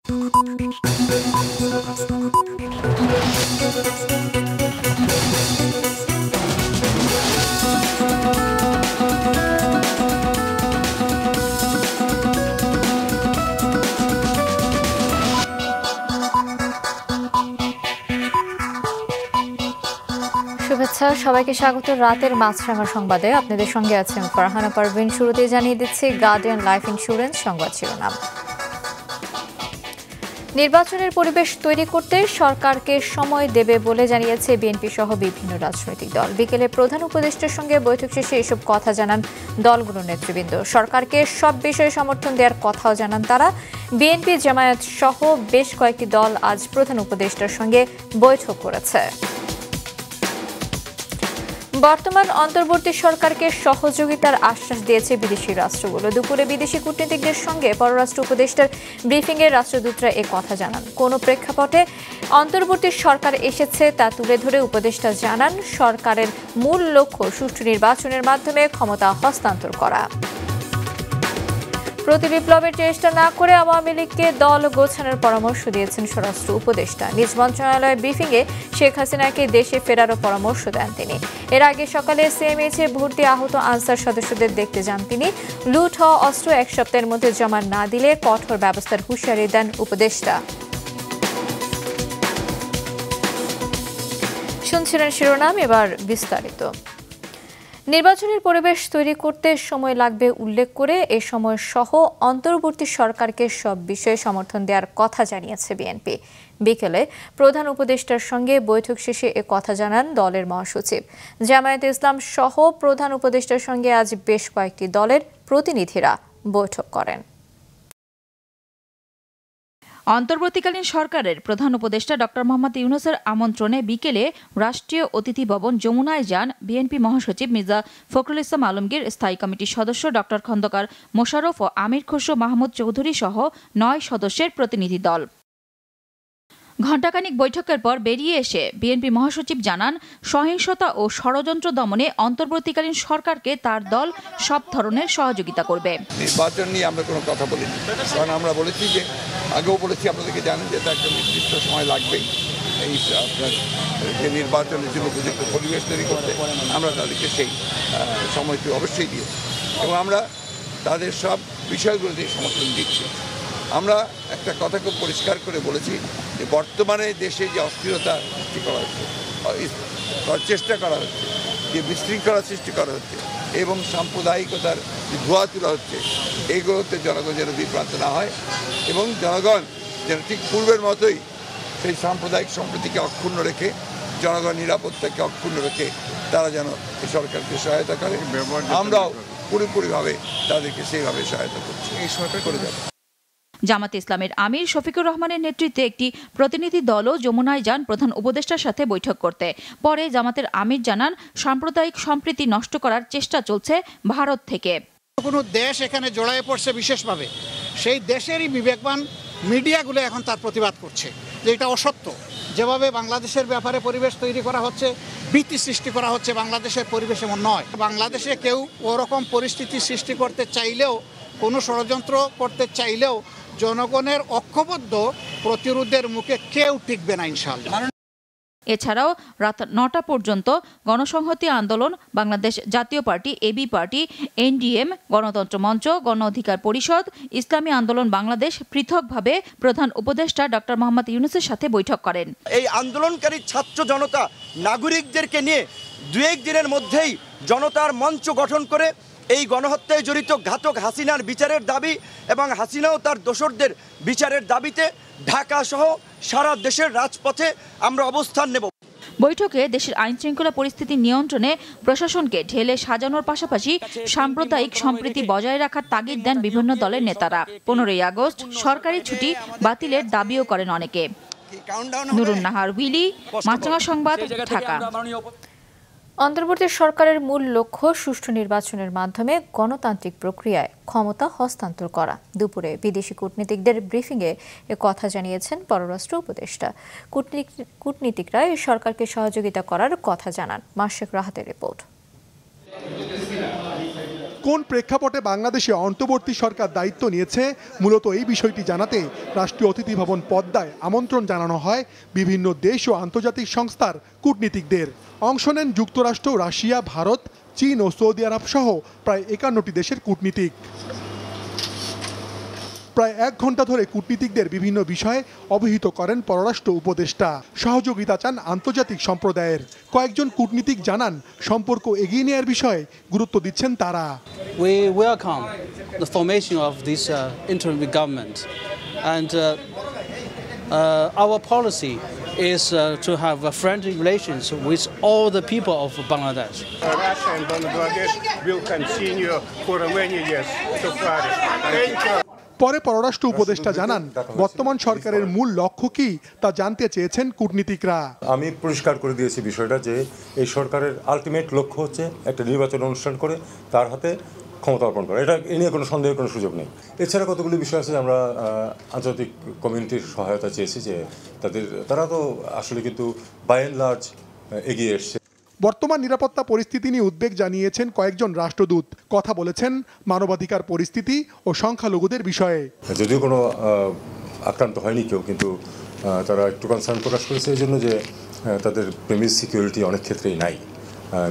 শুভেচ্ছা সবাইকে স্বাগত রাতের মাছরাঙা সংবাদে আপনাদের সঙ্গে আছেন ফারহানা পারভিন। শুরুতেই জানিয়ে দিচ্ছি গার্ডিয়ান লাইফ ইন্স্যুরেন্স সংবাদ শিরোনাম। নির্বাচনের পরিবেশ তৈরি করতে সরকারকে সময় দেবে বলে জানিয়েছে বিএনপি সহ বিভিন্ন রাজনৈতিক দল। বিকেলে প্রধান উপদেষ্টার সঙ্গে বৈঠক শেষে এসব কথা জানান দলগুলোর নেতৃবৃন্দ। সরকারকে সব বিষয়ে সমর্থন দেওয়ার কথাও জানান তারা। বিএনপি জামায়াত সহ বেশ কয়েকটি দল আজ প্রধান উপদেষ্টার সঙ্গে বৈঠক করেছে। বর্তমান অন্তর্বর্তী সরকারকে সহযোগিতার আশ্বাস দিয়েছে বিদেশি রাষ্ট্রগুলো। দুপুরে বিদেশি কূটনীতিকদের সঙ্গে পররাষ্ট্র উপদেষ্টার ব্রিফিংয়ে রাষ্ট্রদূতরা এ কথা জানান। কোন প্রেক্ষাপটে অন্তর্বর্তী সরকার এসেছে তা তুলে ধরে উপদেষ্টা জানান, সরকারের মূল লক্ষ্য সুষ্ঠু নির্বাচনের মাধ্যমে ক্ষমতা হস্তান্তর করা। প্রতিবিপ্লবের চেষ্টা না করে আওয়ামী লীগকে দল গোছানোর পরামর্শ দিয়েছেন স্বরাষ্ট্র উপদেষ্টা। নিজ মন্ত্রণালয়ের ব্রিফিংয়ে শেখ হাসিনাকে দেশে ফেরারও পরামর্শ দেন তিনি। এর আগে সকালে সিএমএইচে ভর্তি আহত আনসার সদস্যদের দেখতে যান তিনি। লুট হওয়া অস্ত্র এক সপ্তাহের মধ্যে জমা না দিলে কঠোর ব্যবস্থার হুঁশিয়ারি দেন উপদেষ্টা। শুনছিলেন শিরোনাম, এবার বিস্তারিত। নির্বাচনের পরিবেশ তৈরি করতে সময় লাগবে উল্লেখ করে এ সময় সহ অন্তর্বর্তী সরকারকে সব বিষয়ে সমর্থন দেওয়ার কথা জানিয়েছে বিএনপি। বিকেলে প্রধান উপদেষ্টার সঙ্গে বৈঠক শেষে এ কথা জানান দলের মহাসচিব। জামায়াতে ইসলাম সহ প্রধান উপদেষ্টার সঙ্গে আজ বেশ কয়েকটি দলের প্রতিনিধিরা বৈঠক করেন। অন্তর্বর্তীকালীন সরকারের প্রধান উপদেষ্টা ডক্টর মোহাম্মদ ইউনূসের আমন্ত্রণে বিকেলে রাষ্ট্রীয় অতিথি ভবন যমুনায় যান বিএনপি মহাসচিব মির্জা ফখরুল ইসলাম আলমগীর, স্থায়ী কমিটির সদস্য ডক্টর খন্দকার মোশাররফ ও আমির খসরু মাহমুদ চৌধুরী সহ ৯ সদস্যের প্রতিনিধি দল। ঘণ্টাখানিক বৈঠকের পর বেরিয়ে এসে বিএনপি মহাসচিব জানান, সহিংসতা ও ষড়যন্ত্র দমনে অন্তর্বর্তীকালীন সরকারকে তার দল সব ধরনের সহযোগিতা করবে। নির্বাচন নিয়ে আমরা কোনো কথা বলিনি, কারণ আমরা বলেছি যে আগেও বলেছি, আপনাদেরকে জানেন যে একটা নির্দিষ্ট সময় লাগবেই এই আপনার যে নির্বাচনের জন্য উপযুক্ত পরিবেশ তৈরি করতে। আমরা তাদেরকে সেই সময়টি অবশ্যই দিয়েছি এবং আমরা তাদের সব বিষয়গুলোতে সমর্থন দিচ্ছি। আমরা একটা কথা খুব পরিষ্কার করে বলেছি যে বর্তমানে দেশে যে অস্থিরতা সৃষ্টি করা হচ্ছে, চেষ্টা করা হচ্ছে, যে বিশৃঙ্খলা সৃষ্টি করা হচ্ছে এবং সাম্প্রদায়িকতার যে ধোঁয়া তোলা হচ্ছে, এইগুলোতে জনগণ যেন বিভ্রান্ত না হয় এবং জনগণ যেন ঠিক পূর্বের মতোই সেই সাম্প্রদায়িক সম্প্রীতিকে অক্ষুণ্ণ রেখে, জনগণ নিরাপত্তাকে অক্ষুণ্ণ রেখে তারা যেন এই সরকারকে সহায়তা করে। আমরাও পুরোপুরিভাবে তাদেরকে সেইভাবে সহায়তা করছি, এই সরকার করে যাবে। জামাতে ইসলামের আমির শফিকুর রহমানের নেতৃত্বে একটি প্রতিনিধি দলও যমুনায় যান প্রধান উপদেষ্টার সাথে বৈঠক করতে। পরে জামাতের আমির জানান, সাম্প্রদায়িক সম্প্রীতি নষ্ট করার চেষ্টা চলছে ভারত থেকে। কোনো দেশ এখানে জড়ায়ে পড়ছে বিশেষভাবে, সেই দেশেরই বিবেকবান মিডিয়াগুলো এখন তার প্রতিবাদ করছে যে এটা অসত্য। যেভাবে বাংলাদেশের ব্যাপারে পরিবেশ তৈরি করা হচ্ছে, ভীতি সৃষ্টি করা হচ্ছে, বাংলাদেশের পরিবেশ এমন নয়। বাংলাদেশে কেউ ওরকম পরিস্থিতি সৃষ্টি করতে চাইলেও, কোনো ষড়যন্ত্র করতে চাইলেও জনগণের ঐক্যবদ্ধ প্রতিরোধের মুখে কেউ টিকবে না ইনশাআল্লাহ। এছাড়াও রাত ৯টা পর্যন্ত গণসংহতি আন্দোলন, বাংলাদেশ জাতীয় পার্টি, এবি পার্টি, এনডিএম, গণতন্ত্র মঞ্চ, গণ অধিকার পরিষদ, ইসলামী আন্দোলন বাংলাদেশ পৃথকভাবে প্রধান উপদেষ্টা ডক্টর মোহাম্মদ ইউনূসের সাথে বৈঠক করেন। এই আন্দোলনকারী ছাত্র জনতা নাগরিকদেরকে নিয়ে ২-১ দিনের মধ্যেই জনতার মঞ্চ গঠন করে এই গণহত্যায় জড়িত ঘাতক হাসিনার বিচারের দাবি এবং হাসিনাও তার দোসরদের বিচারের দাবিতে ঢাকা সহ সারা দেশের রাজপথে আমরা অবস্থান নেব। বৈঠকে দেশের আইনশৃঙ্খলা পরিস্থিতি নিয়ন্ত্রণে প্রশাসনকে ঢেলে সাজানোর পাশাপাশি সাম্প্রদায়িক সম্প্রীতি বজায় রাখার তাগিদ দেন বিভিন্ন দলের নেতারা। 15ই আগস্ট সরকারি ছুটি বাতিলের দাবিও করেন অনেকে। নুরুন নাহার উইলি, মাছরাঙা সংবাদ, ঢাকা। অন্তর্বর্তী সরকারের মূল লক্ষ্য সুষ্ঠু নির্বাচনের মাধ্যমে গণতান্ত্রিক প্রক্রিয়ায় ক্ষমতা হস্তান্তর করা। দুপুরে বিদেশি কূটনীতিকদের ব্রিফিংয়ে এ কথা জানিয়েছেন পররাষ্ট্র উপদেষ্টা। কূটনীতিকরা এই সরকারকে সহযোগিতা করার কথা জানান। মাশরাফি রাহাতের রিপোর্ট। কোন প্রেক্ষাপটে বাংলাদেশে অন্তর্বর্তী সরকার দায়িত্ব নিয়েছে মূলত এই বিষয়টি জানাতে রাষ্ট্রীয় অতিথি ভবন পদ্মায় আমন্ত্রণ জানানো হয় বিভিন্ন দেশ ও আন্তর্জাতিক সংস্থার কূটনীতিকদের। অংশ নেন যুক্তরাষ্ট্র, রাশিয়া, ভারত, চীন ও সৌদি আরব সহ প্রায় 51টি দেশের কূটনীতিক। প্রায় 1 ঘন্টা ধরে কূটনীতিকদের বিভিন্ন বিষয়ে অবহিত করেন পররাষ্ট্র উপদেষ্টা। সহযোগিতা চান আন্তর্জাতিক সম্প্রদায়ের। কয়েকজন কূটনীতিক জানান সম্পর্ক এগিয়ে নেওয়ার বিষয়ে গুরুত্ব দিচ্ছেন তারা। We welcome the formation of this interim government, and our policy is to have friendly relations with all the people of Bangladesh. Russia and Bangladesh will continue for many years to flourish. Thank you. পরে পররাষ্ট্র উপদেষ্টা জানান বর্তমান সরকারের মূল লক্ষ্য কি তা জানতে চেয়েছেন কূটনীতিকরা। আমি পরিষ্কার করে দিয়েছি বিষয়টা যে এই সরকারের আলটিমেট লক্ষ্য হচ্ছে একটা নির্বাচন অনুষ্ঠান করে তার হাতে ক্ষমতা অর্পণ করা। এটা এ নিয়ে কোনো সন্দেহের কোনো সুযোগ নেই। এছাড়া কতগুলি বিষয় আছে যে আমরা আন্তর্জাতিক কমিউনিটির সহায়তা চেয়েছি, যে তারা তো আসলে কিন্তু বাই অ্যান্ড লার্জ এগিয়ে এসছে। বর্তমান নিরাপত্তা পরিস্থিতি নিয়ে উদ্বেগ জানিয়েছেন কয়েকজন রাষ্ট্রদূত। কথা বলেছেন মানবাধিকার পরিস্থিতি ও সংখ্যালঘুদের বিষয়ে। যদিও কোনো আক্রান্ত হয়নি কেউ, কিন্তু তারা একটু কনসার্ন প্রকাশ করেছে এই জন্য যে তাদের প্রেমিস সিকিউরিটি অনেক ক্ষেত্রেই নাই।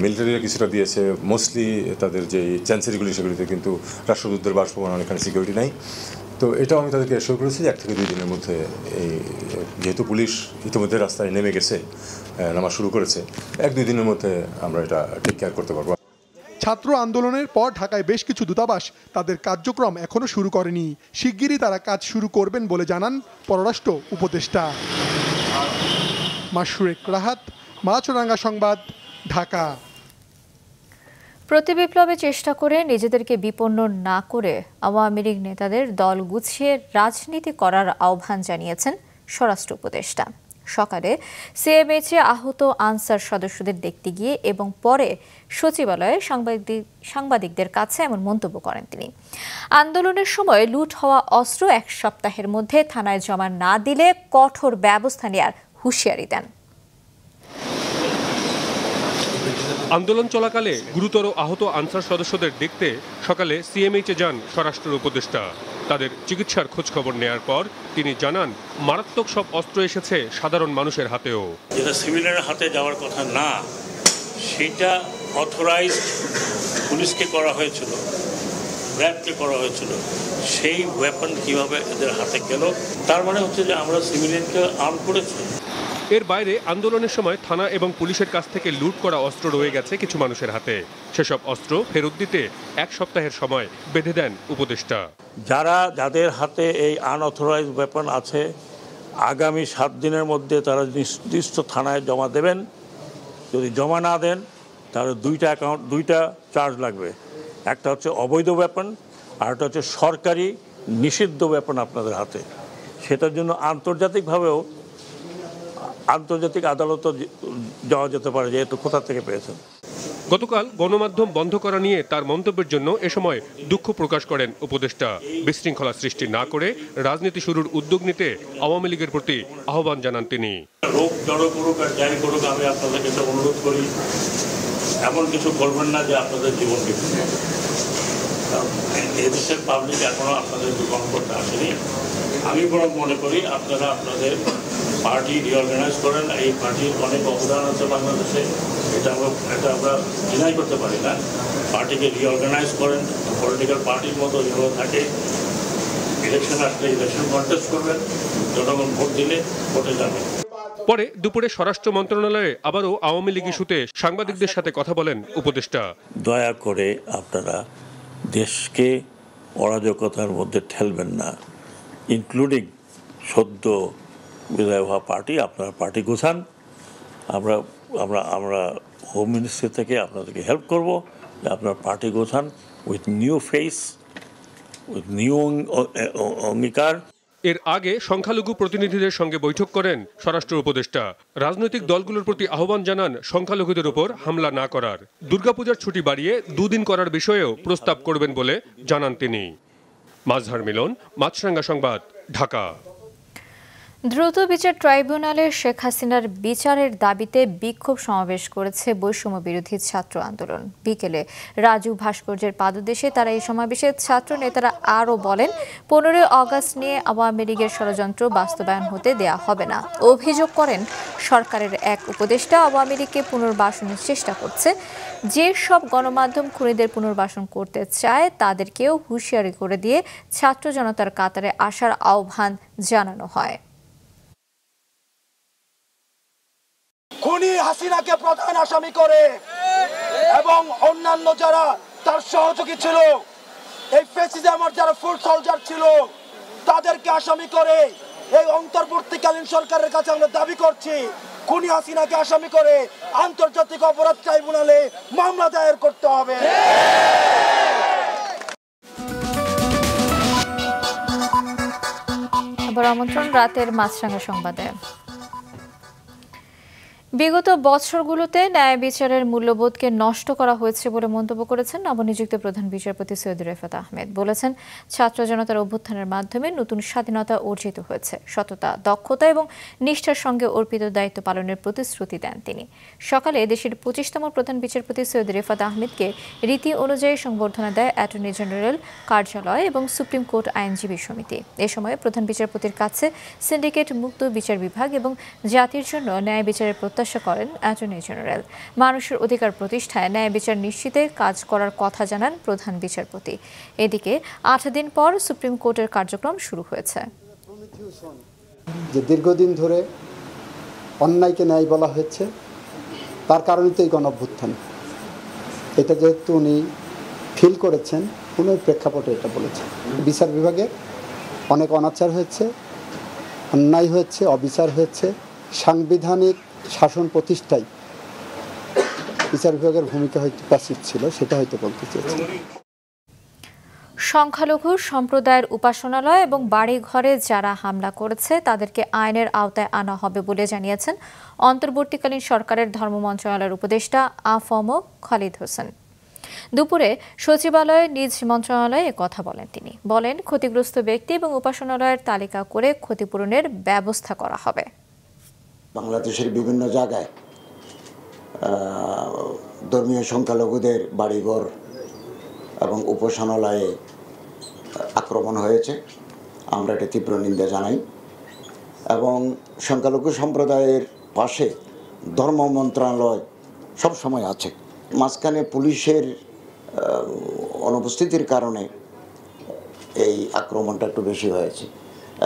মিলিটারিরা কিছুটা দিয়েছে, মোস্টলি তাদের যে চ্যান্সেরিগুলি সেগুলিতে, কিন্তু রাষ্ট্রদূতদের বাসভবন অনেকখানি সিকিউরিটি নাই। তো এটাও আমি তাদেরকে এসিওর করেছি যে 1 থেকে 2 দিনের মধ্যে এই যেহেতু পুলিশ ইতিমধ্যে রাস্তায় নেমে গেছে, নামা শুরু করেছে, 1-2 দিনের মধ্যে আমরা এটা টেক কেয়ার করতে পারবো। ছাত্র আন্দোলনের পর ঢাকায় বেশ কিছু দূতাবাস তাদের কার্যক্রম এখনো শুরু করেনি। শিগগিরই তারা কাজ শুরু করবেন বলে জানান পররাষ্ট্র উপদেষ্টা। মাশরুক রাহাত, মাছরাঙ্গা সংবাদ, ঢাকা। প্রতিবিপ্লবে চেষ্টা করে নিজেদেরকে বিপন্ন না করে আওয়ামী লীগ নেতাদের দল গুছিয়ে রাজনীতি করার আহ্বান জানিয়েছেন স্বরাষ্ট্র উপদেষ্টা। সকালে সিএমএইচে আহত আনসার সদস্যদের দেখতে গিয়ে এবং পরে সচিবালয়ে সাংবাদিকদের কাছে এমন মন্তব্য করেন তিনি। আন্দোলনের সময় লুট হওয়া অস্ত্র 1 সপ্তাহের মধ্যে থানায় জমা না দিলে কঠোর ব্যবস্থা নেওয়ার হুঁশিয়ারি দেন। আন্দোলন চলাকালে গুরুতর আহত আনসার সদস্যদের দেখতে সকালে সিএমএইচে যান স্বরাষ্ট্র উপদেষ্টা। তাদের চিকিৎসার খোঁজখবর নেয়ার পর তিনি জানান মারাত্মক সব অস্ত্র এসেছে সাধারণ মানুষের হাতেও। যেটা সিভিলের হাতে যাওয়ার কথা না, সেটা অথরাইজড পুলিশকে করা হয়েছিল, র্যাবকে করা হয়েছিল। সেই ওয়েপন কিভাবে এদের হাতে গেল, তার মানে হচ্ছে যে আমরা সিভিলিয়ানকে আর্ম করেছি। এর বাইরে আন্দোলনের সময় থানা এবং পুলিশের কাছ থেকে লুট করা অস্ত্র রয়ে গেছে কিছু মানুষের হাতে। সেসব অস্ত্র ফেরত দিতে 1 সপ্তাহের সময় বেঁধে দেন উপদেষ্টা। যাদের হাতে এই আনঅথরাইজড ওয়েপন আছে, আগামী 7 দিনের মধ্যে তারা নির্দিষ্ট থানায় জমা দেবেন। যদি জমা না দেন তাহলে 2টা চার্জ লাগবে। একটা হচ্ছে অবৈধ ওয়েপন, আর একটা হচ্ছে সরকারি নিষিদ্ধ ওয়েপন আপনাদের হাতে। সেটার জন্য আন্তর্জাতিক আদালতও যাওয়া যেতে পারে, যেহেতু কোথা থেকে পেয়েছেন। গতকাল গণমাধ্যম বন্ধ করা নিয়ে তার মন্তব্যের জন্য এ সময় দুঃখ প্রকাশ করেন উপদেষ্টা। বিশৃঙ্খলা সৃষ্টি না করে রাজনীতি শুরুর উদ্যোগ নিতে আওয়ামী লীগের প্রতি আহ্বান জানান তিনি। রোগ জড়ো করুক আর যাই করুক, আমি আপনাদের কাছে অনুরোধ করি এমন কিছু করবেন না যে আপনাদের জীবন বিপন্ন হবে। কারণ এদেশের পাবলিক এখনো আপনাদের বিপন্ন করতে আসেনি। আমি বরং মনে করি আপনারা আপনাদের পার্টি রিঅর্গানাইজ করেন। এই পার্টির অনেক অবদান আছে বাংলাদেশে, এটা আমরা ডিনাই করতে পারি না। পার্টিকে রিঅর্গানাইজ করেন, পলিটিক্যাল পার্টির মতো যেভাবে থাকে। ইলেকশন আসলে ইলেকশন কন্টেস্ট করবেন, জনগণ ভোট দিলে ভোটে যাবেন। পরে দুপুরে স্বরাষ্ট্র মন্ত্রণালয়ে আবারও আওয়ামী লীগ ইস্যুতে সাংবাদিকদের সাথে কথা বলেন উপদেষ্টা। দয়া করে আপনারা দেশকে অরাজকতার মধ্যে ঠেলবেন না, ইনক্লুডিং সদ্য বিদায় হওয়া পার্টি। আপনারা পার্টি গোছান, আমরা হোম মিনিস্ট্রি থেকে আপনাদেরকে হেল্প করব যে আপনার পার্টি গোছান with new face, with new অঙ্গীকার। এর আগে সংখ্যালঘু প্রতিনিধিদের সঙ্গে বৈঠক করেন স্বরাষ্ট্র উপদেষ্টা। রাজনৈতিক দলগুলোর প্রতি আহ্বান জানান সংখ্যালঘুদের উপর হামলা না করার। দুর্গাপূজার ছুটি বাড়িয়ে 2 দিন করার বিষয়েও প্রস্তাব করবেন বলে জানান তিনি। মাজহার মিলন, মাছরাঙ্গা সংবাদ, ঢাকা। দ্রুত বিচার ট্রাইব্যুনালে শেখ হাসিনার বিচারের দাবিতে বিক্ষোভ সমাবেশ করেছে বৈষম্য বিরোধী ছাত্র আন্দোলন। বিকেলে রাজু ভাস্কর্যের পাদদেশে তারা এই সমাবেশে ছাত্র নেতারা আরও বলেন, 15 আগস্ট নিয়ে আওয়ামী লীগের ষড়যন্ত্র বাস্তবায়ন হতে দেয়া হবে না। অভিযোগ করেন, সরকারের এক উপদেষ্টা আওয়ামী লীগকে পুনর্বাসনের চেষ্টা করছে। যে সব গণমাধ্যম খুনিদের পুনর্বাসন করতে চায় তাদেরকেও হুঁশিয়ারি করে দিয়ে ছাত্র জনতার কাতারে আসার আহ্বান জানানো হয়। খুনি হাসিনাকে প্রধান আসামি করে এবং অন্যান্য যারা তার সহযোগী ছিল, এই ফ্যাসিজমের যারা ফুল সোলজার ছিল, তাদেরকে আসামি করে এই অন্তর্বর্তীকালীন সরকারের কাছে আমরা দাবি করছি, খুনি হাসিনাকে আসামি করে আন্তর্জাতিক অপরাধ ট্রাইব্যুনালে মামলা দায়ের করতে হবে। আবার আমন্ত্রণ রাতের মাছরাঙা সংবাদে। বিগত বছরগুলোতে ন্যায় বিচারের মূল্যবোধকে নষ্ট করা হয়েছে বলে মন্তব্য করেছেন নবনিযুক্ত প্রধান বিচারপতি সৈয়দ রেফাত আহমেদ। বলেছেন, ছাত্র জনতার অভ্যুত্থানের মাধ্যমে নতুন স্বাধীনতা অর্জিত হয়েছে। সততা, দক্ষতা এবং নিষ্ঠার সঙ্গে অর্পিত দায়িত্ব পালনের প্রতিশ্রুতি দেন তিনি। সকালে দেশের 25তম প্রধান বিচারপতি সৈয়দ রেফাত আহমেদকে রীতি অনুযায়ী সংবর্ধনা দেয় অ্যাটর্নি জেনারেল কার্যালয় এবং সুপ্রিম কোর্ট আইনজীবী সমিতি। এ সময় প্রধান বিচারপতির কাছে সিন্ডিকেট মুক্ত বিচার বিভাগ এবং জাতির জন্য ন্যায় বিচারের করেন অ্যাটর্নি জেনারেল। মানুষের অধিকার প্রতিষ্ঠায় ন্যায় বিচার নিশ্চিতে কাজ করার কথা জানান প্রধান বিচারপতি। এদিকে 8 দিন পর সুপ্রিম কোর্টের কার্যক্রম শুরু হয়েছে। যে দীর্ঘদিন ধরে অন্যায়কে ন্যায় বলা হয়েছে, তার কারণেই তো এই গণঅভ্যুত্থান। এটা যেহেতু উনি ফিল করেছেন, উনি প্রেক্ষাপটে এটা বলেছেন। বিচার বিভাগে অনেক অনাচার হয়েছে, অন্যায় হয়েছে, অবিচার হয়েছে। সাংবিধানিক শাসন প্রতিষ্ঠায় বিচার বিভাগের ভূমিকা হয়তো প্যাসিভ ছিল, সেটা হয়তো বলতে চেয়েছি। সংখ্যালঘু সম্প্রদায়ের উপাসনালয় এবং বাড়ি ঘরে যারা হামলা করেছে তাদেরকে আইনের আওতায় আনা হবে বলে জানিয়েছেন অন্তর্বর্তীকালীন সরকারের ধর্ম মন্ত্রণালয়ের উপদেষ্টা আ.ফ.ম. খালিদ হোসেন। দুপুরে সচিবালয়ে নিজ মন্ত্রণালয়ে কথা বলেন তিনি। বলেন, ক্ষতিগ্রস্ত ব্যক্তি এবং উপাসনালয়ের তালিকা করে ক্ষতিপূরণের ব্যবস্থা করা হবে। বাংলাদেশের বিভিন্ন জায়গায় ধর্মীয় সংখ্যালঘুদের বাড়িঘর এবং উপাসনালয়ে আক্রমণ হয়েছে। আমরা এটা তীব্র নিন্দা জানাই এবং সংখ্যালঘু সম্প্রদায়ের পাশে ধর্ম মন্ত্রণালয় সবসময় আছে। মাঝখানে পুলিশের অনুপস্থিতির কারণে এই আক্রমণটা একটু বেশি হয়েছে।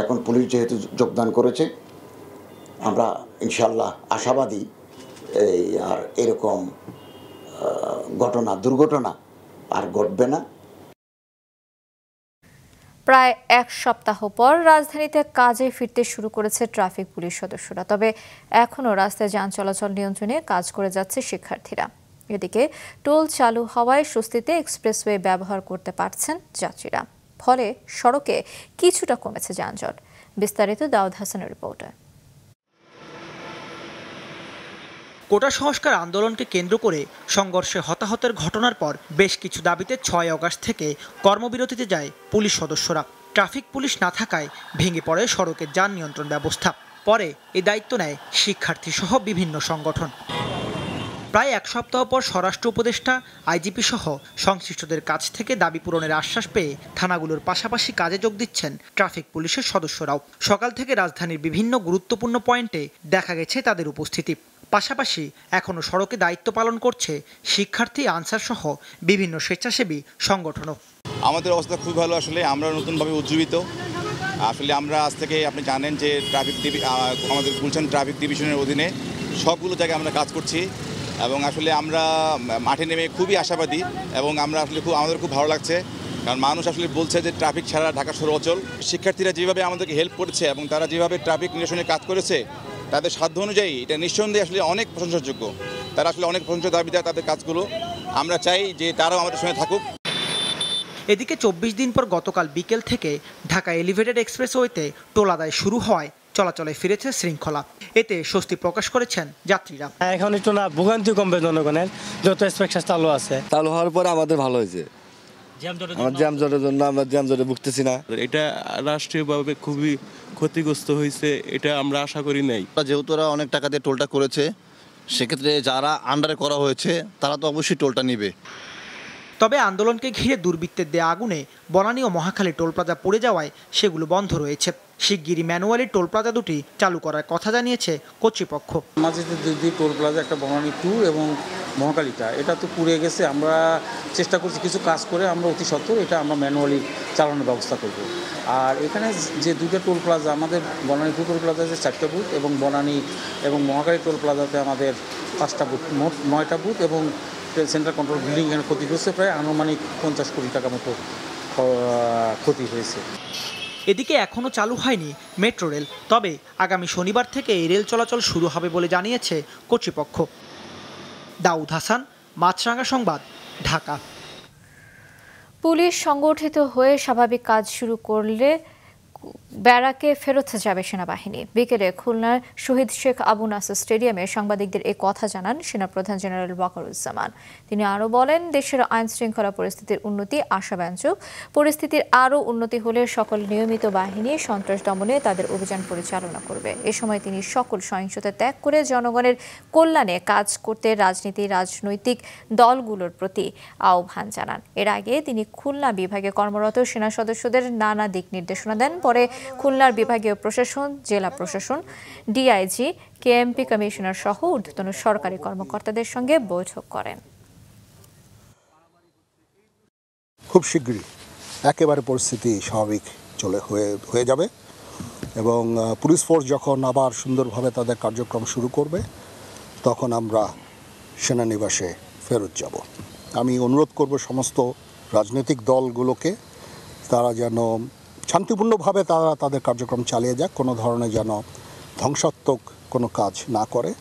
এখন পুলিশ যেহেতু যোগদান করেছে, আমরা ইনশাল্লাহ আশাবাদী আর এরকম দুর্ঘটনা আর ঘটবে না। প্রায় এক সপ্তাহ পর রাজধানীতে কাজে ফিরতে শুরু করেছে ট্রাফিক পুলিশ সদস্যরা। তবে এখনও রাস্তায় যান চলাচল নিয়ন্ত্রণে কাজ করে যাচ্ছে শিক্ষার্থীরা। এদিকে টোল চালু হওয়ায় স্বস্তিতে এক্সপ্রেসওয়ে ব্যবহার করতে পারছেন যাত্রীরা। ফলে সড়কে কিছুটা কমেছে যানজট। বিস্তারিত দাউদ হাসানের রিপোর্টে। কোটা সংস্কার আন্দোলনকে কেন্দ্র করে সংঘর্ষে হতাহতের ঘটনার পর বেশ কিছু দাবিতে 6 আগস্ট থেকে কর্মবিরতিতে যায় পুলিশ সদস্যরা। ট্রাফিক পুলিশ না থাকায় ভেঙে পড়ে সড়কের যান নিয়ন্ত্রণ ব্যবস্থা। পরে এই দায়িত্ব নেয় শিক্ষার্থী সহ বিভিন্ন সংগঠন। প্রায় এক সপ্তাহ পর স্বরাষ্ট্র উপদেষ্টা, আইজিপি সহ সংশ্লিষ্টদের কাছ থেকে দাবি পূরণের আশ্বাস পেয়ে থানাগুলোর পাশাপাশি কাজে যোগ দিচ্ছেন ট্রাফিক পুলিশের সদস্যরাও। সকাল থেকে রাজধানীর বিভিন্ন গুরুত্বপূর্ণ পয়েন্টে দেখা গেছে তাদের উপস্থিতি। পাশাপাশি এখনও সড়কে দায়িত্ব পালন করছে শিক্ষার্থী, আনসার সহ বিভিন্ন স্বেচ্ছাসেবী সংগঠনও। আমাদের অবস্থা খুব ভালো। আসলে আমরা নতুনভাবে উজ্জীবিত। আসলে আমরা আজ থেকে আপনি জানেন যে আমাদের গুলশান ট্রাফিক ডিভিশনের অধীনে সবগুলো জায়গায় আমরা কাজ করছি এবং আসলে আমরা মাঠে নেমে খুবই আশাবাদী এবং আমরা আসলে আমাদের খুব ভালো লাগছে। কারণ মানুষ আসলে বলছে যে ট্রাফিক ছাড়া ঢাকা শহর অচল। শিক্ষার্থীরা যেভাবে আমাদেরকে হেল্প করেছে এবং তারা যেভাবে ট্রাফিক নিরসনে কাজ করেছে, তাদের সাধ্য অনুযায়ী এটা নিঃসন্দেহে আসলে অনেক প্রশংসাযোগ্য। তারা আসলে অনেক প্রশংসা দাবি দেয় তাদের কাজগুলো। আমরা চাই যে তারাও আমাদের সঙ্গে থাকুক। এদিকে 24 দিন পর গতকাল বিকেল থেকে ঢাকা এলিভেটেড এক্সপ্রেসওয়েতে টোল আদায় শুরু হওয়ায় চলাচলে ফিরেছে শৃঙ্খলা। এতে স্বস্তি প্রকাশ করেছেন যাত্রীরা। এখন একটু না ভোগান্তি কমবে জনগণের, যত এক্সপ্রেস চালু আছে। চালু হওয়ার পরে আমাদের ভালো হয়েছে, আমার জ্যামজটের জন্য আমরা জ্যামজটে ভুগতেছি না। এটা রাষ্ট্রীয়ভাবে খুবই ক্ষতিগ্রস্ত হয়েছে, এটা আমরা আশা করি নাই। যেহেতু ওরা অনেক টাকা দিয়ে টোলটা করেছে, সেক্ষেত্রে যারা আন্ডারে করা হয়েছে তারা তো অবশ্যই টোলটা নেবে। তবে আন্দোলনকে ঘিরে দুর্বৃত্তের দেয়া আগুনে বনানী ও মহাখালী টোল প্লাজা পড়ে যাওয়ায় সেগুলো বন্ধ রয়েছে। শিগগিরই ম্যানুয়ালি টোল প্লাজা দুটি চালু করার কথা জানিয়েছে কর্তৃপক্ষ। মাঝে দুই টোল প্লাজা, একটা বনানী 2 এবং মহাখালীটা, এটা তো পুড়ে গেছে। আমরা চেষ্টা করছি কিছু কাজ করে আমরা অতি সত্বর এটা আমরা ম্যানুয়ালি চালানোর ব্যবস্থা করব। আর এখানে যে দুটো টোল প্লাজা, আমাদের বনানী 2 টোল প্লাজাতে 4টা বুথ এবং বনানী এবং মহাখালী টোল প্লাজাতে আমাদের 5টা বুথ, মোট 9টা বুথ এবং সেন্ট্রাল কন্ট্রোল বিল্ডিং এখানে ক্ষতিগ্রস্ত, প্রায় আনুমানিক 50 কোটি টাকা মতো ক্ষতি হয়েছে। এদিকে এখনও চালু হয়নি মেট্রো রেল, তবে আগামী শনিবার থেকে এই রেল চলাচল শুরু হবে বলে জানিয়েছে কর্তৃপক্ষ। দাউদ হাসান, মাছরাঙা সংবাদ, ঢাকা। পুলিশ সংগঠিত হয়ে স্বাভাবিক কাজ শুরু করলে ব্যারাকে ফেরত যাবে সেনাবাহিনী। বিকেলে খুলনার শহীদ শেখ আবু নাসর স্টেডিয়ামে সাংবাদিকদের এই কথা জানান সেনাপ্রধান জেনারেল ওয়াকারুজ্জামান। তিনি আরও বলেন, দেশের আইন শৃঙ্খলা পরিস্থিতির উন্নতি আশাব্যঞ্জক। পরিস্থিতির আরও উন্নতি হলে সকল নিয়মিত বাহিনী সন্ত্রাস দমনে তাদের অভিযান পরিচালনা করবে। এ সময় তিনি সকল সহিংসতা ত্যাগ করে জনগণের কল্যাণে কাজ করতে রাজনৈতিক দলগুলোর প্রতি আহ্বান জানান। এর আগে তিনি খুলনা বিভাগে কর্মরত সেনা সদস্যদের নানা দিক নির্দেশনা দেন। পরে খুলনার বিভাগীয় প্রশাসন, জেলা প্রশাসন, ডিআইজি, কেএমপি কমিশনার সহ ঊর্ধ্বতন সরকারি কর্মকর্তাদের সঙ্গে বৈঠক করেন। খুব শীঘ্রই একেবারে পরিস্থিতি স্বাভাবিক হয়ে যাবে এবং পুলিশ ফোর্স যখন আবার সুন্দরভাবে তাদের কার্যক্রম শুরু করবে তখন আমরা সেনানিবাসে ফেরত যাব। আমি অনুরোধ করব সমস্ত রাজনৈতিক দলগুলোকে তারা যেন শান্তিপূর্ণভাবে তাদের কার্যক্রম চালিয়ে যাক, কোনো ধরনের যেন ধ্বংসাত্মক কোনো কাজ না করে।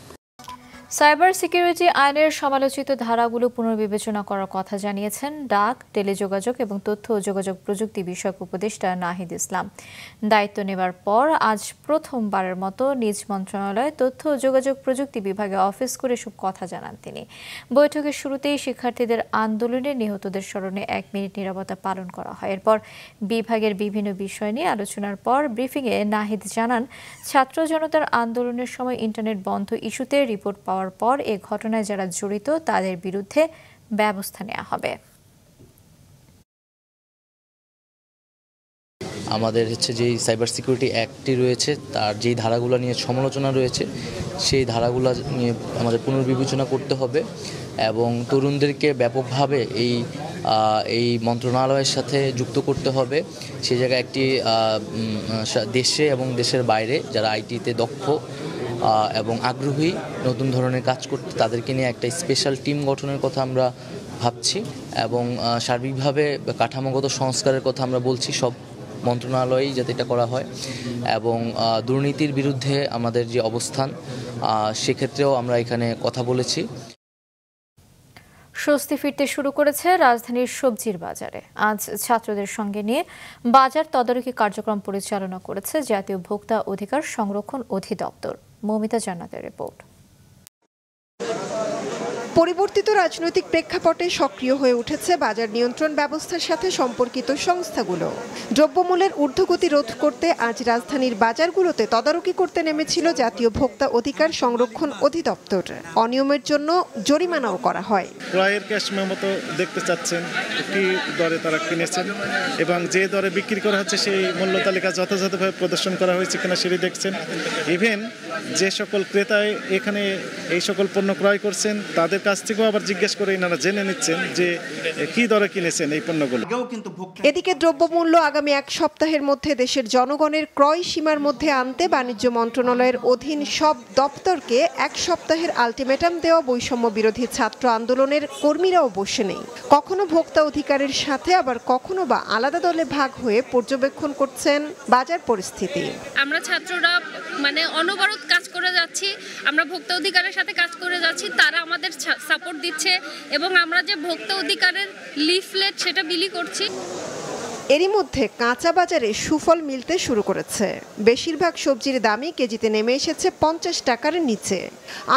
সাইবার সিকিউরিটি আইনের সমালোচিত ধারাগুলো পুনর্বিবেচনা করার কথা জানিয়েছেন ডাক, টেলিযোগাযোগ এবং তথ্য ও যোগাযোগ প্রযুক্তি বিষয়ক উপদেষ্টা নাহিদ ইসলাম। দায়িত্ব নেবার পর আজ প্রথমবারের মতো নিজ মন্ত্রণালয়ে তথ্য ও যোগাযোগ প্রযুক্তি বিভাগে অফিস করে সব কথা জানান তিনি। বৈঠকের শুরুতেই শিক্ষার্থীদের আন্দোলনে নিহতদের স্মরণে 1 মিনিট নীরবতা পালন করা হয়। এরপর বিভাগের বিভিন্ন বিষয় নিয়ে আলোচনার পর ব্রিফিংয়ে নাহিদ জানান, ছাত্র জনতার আন্দোলনের সময় ইন্টারনেট বন্ধ ইস্যুতে রিপোর্ট পাওয়ার পর এ ঘটনায় যারা জড়িত তাদের বিরুদ্ধে ব্যবস্থা নেওয়া হবে। আমাদের যেই সাইবার সিকিউরিটি অ্যাক্টটি রয়েছে তার যেই ধারাগুলো নিয়ে সমালোচনা রয়েছে সেই ধারাগুলো নিয়ে আমাদের পুনর্বিবেচনা করতে হবে এবং তরুণদেরকে ব্যাপকভাবে এই মন্ত্রণালয়ের সাথে যুক্ত করতে হবে। সেই জায়গায় একটি দেশে এবং দেশের বাইরে যারা আইটিতে দক্ষ এবং আগ্রহী নতুন ধরনের কাজ করতে তাদেরকে নিয়ে একটা স্পেশাল টিম গঠনের কথা আমরা ভাবছি এবং সার্বিকভাবে কাঠামোগত সংস্কারের কথা আমরা বলছি সব মন্ত্রণালয়েই যাতে এটা করা হয় এবং দুর্নীতির বিরুদ্ধে আমাদের যে অবস্থান সেক্ষেত্রেও আমরা এখানে কথা বলেছি। স্বস্তি ফিরতে শুরু করেছে রাজধানীর সবজির বাজারে। আজ ছাত্রদের সঙ্গে নিয়ে বাজার তদারকি কার্যক্রম পরিচালনা করেছে জাতীয় ভোক্তা অধিকার সংরক্ষণ অধিদপ্তর। মৌমিতা জান্নাতের রিপোর্ট। পরিবর্তিত রাজনৈতিক প্রেক্ষাপটে সক্রিয় হয়ে উঠেছে বাজার নিয়ন্ত্রণ ব্যবস্থার সাথে সম্পর্কিত সংস্থাগুলো। দ্রব্যমূল্যের ঊর্ধ্বগতি রোধ করতে আজ রাজধানীর বাজারগুলোতে তদারকি করতে নেমেছিল জাতীয় ভোক্তা অধিকার সংরক্ষণ অধিদপ্তর। অনিয়মের জন্য জরিমানাও করা হয়। ক্রয়ের ক্যাশ মেমো তো দেখতে চাচ্ছেন কি দরে তারা কিনেছেন এবং যে দরে বিক্রি করা হচ্ছে সেই মূল্য তালিকা যথাযথভাবে প্রদর্শন করা হয়েছে কিনা সেটি দেখছেন। ইভেন যে সকল ক্রেতা এখানে এই সকল পণ্য ক্রয় করছেন তাদের কাছ থেকেও আবার জিজ্ঞেস করে এনারা জেনে নিচ্ছেন যে কি দরে কিনেছেন এই পণ্যগুলো। এদিকে দ্রব্যমূল্য আগামী 1 সপ্তাহের মধ্যে দেশের জনগণের ক্রয় সীমার মধ্যে আনতে বাণিজ্য মন্ত্রণালয়ের অধীন সব দপ্তরকে 1 সপ্তাহের আলটিমেটাম দেওয়া বৈষম্য বিরোধী ছাত্র আন্দোলনের কর্মীরাও বসে নেই। কখনো ভোক্তা অধিকারের সাথে আবার কখনো বা আলাদা দলে ভাগ হয়ে পর্যবেক্ষণ করছেন বাজার পরিস্থিতি। আমরা ছাত্ররা অনবরত কাজ করে যাচ্ছি, আমরা ভোক্তা অধিকারের সাথে কাজ করে যাচ্ছি, তারা আমাদের সাপোর্ট দিচ্ছে এবং আমরা যে ভোক্তা অধিকারের লিফলেট সেটা বিলি করছি। এরই মধ্যে কাঁচা বাজারে সুফল মিলতে শুরু করেছে। বেশিরভাগ সবজির দামই কেজিতে নেমে এসেছে 50 টাকার নিচে।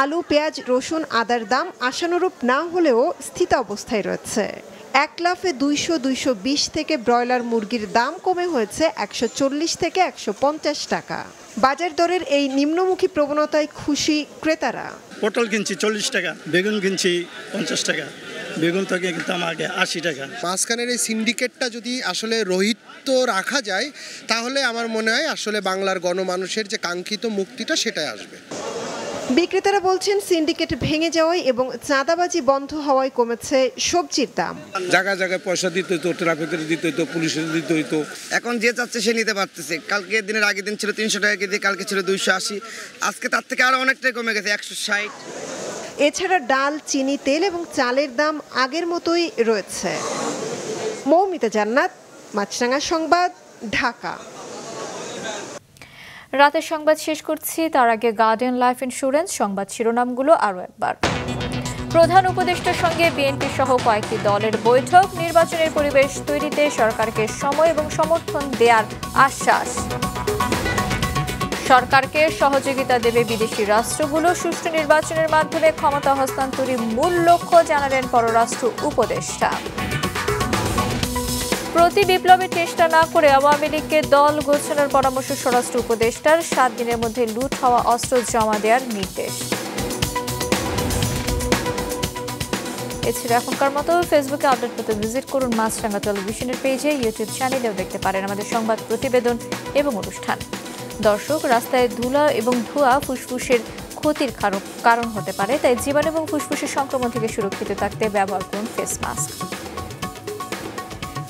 আলু, পেঁয়াজ, রসুন, আদার দাম আশানুরূপ না হলেও স্থিতাবস্থায় রয়েছে। এক লাফে 200-220 থেকে ব্রয়লার মুরগির দাম কমে হয়েছে 140 থেকে 150 টাকা। বাজার দরের এই নিম্নমুখী প্রবণতায় খুশি ক্রেতারা। পটল কিনছি 40 টাকা, বেগুন কিনছি 50 টাকা, বেগুন থেকে কিন্তু আমাকে 80 টাকা। মাঝখানের এই সিন্ডিকেটটা যদি আসলে রহিত রাখা যায় তাহলে আমার মনে হয় আসলে বাংলার গণমানুষের যে কাঙ্ক্ষিত মুক্তিটা সেটাই আসবে। বিক্রেতারা বলছেন সিন্ডিকেট ভেঙে যাওয়ায় এবং চাঁদাবাজি বন্ধ হওয়ায় কমেছে সবজির দাম। জায়গায় জায়গায় পয়সা দিতে হইতো, ট্রাফিকের দিতে হইতো, পুলিশের দিতে হইতো। এখন যে চাচ্ছে সে নিতে পারতেছে। কালকে দিনের আগের দিন ছিল 300 টাকা কেজি, কালকে ছিল 280, আজকে তার থেকে আরো অনেকটাই কমে গেছে 160। এছাড়া ডাল, চিনি, তেল এবং চালের দাম আগের মতোই রয়েছে। মৌমিতা জান্নাত, মাছরাঙা সংবাদ, ঢাকা। রাতের সংবাদ শেষ করছি, তার আগে গার্ডিয়ান লাইফ ইন্স্যুরেন্স সংবাদ শিরোনামগুলো আরও একবার। প্রধান উপদেষ্টার সঙ্গে বিএনপি সহ কয়েকটি দলের বৈঠক, নির্বাচনের পরিবেশ তৈরিতে সরকারকে সময় এবং সমর্থন দেওয়ার আশ্বাস। সরকারকে সহযোগিতা দেবে বিদেশি রাষ্ট্রগুলো, সুষ্ঠু নির্বাচনের মাধ্যমে ক্ষমতা হস্তান্তরই মূল লক্ষ্য জানালেন পররাষ্ট্র উপদেষ্টা। প্রতি বিপ্লবের চেষ্টা না করে আওয়ামী লীগকে দল গোছানোর পরামর্শ স্বরাষ্ট্র উপদেষ্টার, 7 দিনের মধ্যে লুট হওয়া অস্ত্র জমা দেওয়ার নির্দেশ। এছাড়া এখনকার মতো ফেসবুকে আপডেট পেতে ভিজিট করুন মাছরাঙা টেলিভিশনের পেজে, ইউটিউব চ্যানেলেও দেখতে পারেন আমাদের সংবাদ প্রতিবেদন এবং অনুষ্ঠান। দর্শক, রাস্তায় ধুলা এবং ধোঁয়া ফুসফুসের ক্ষতির কারণ হতে পারে, তাই জীবাণু এবং ফুসফুসের সংক্রমণ থেকে সুরক্ষিত থাকতে ব্যবহার করুন ফেস মাস্ক।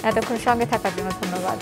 এতক্ষণ সঙ্গে থাকার জন্য ধন্যবাদ।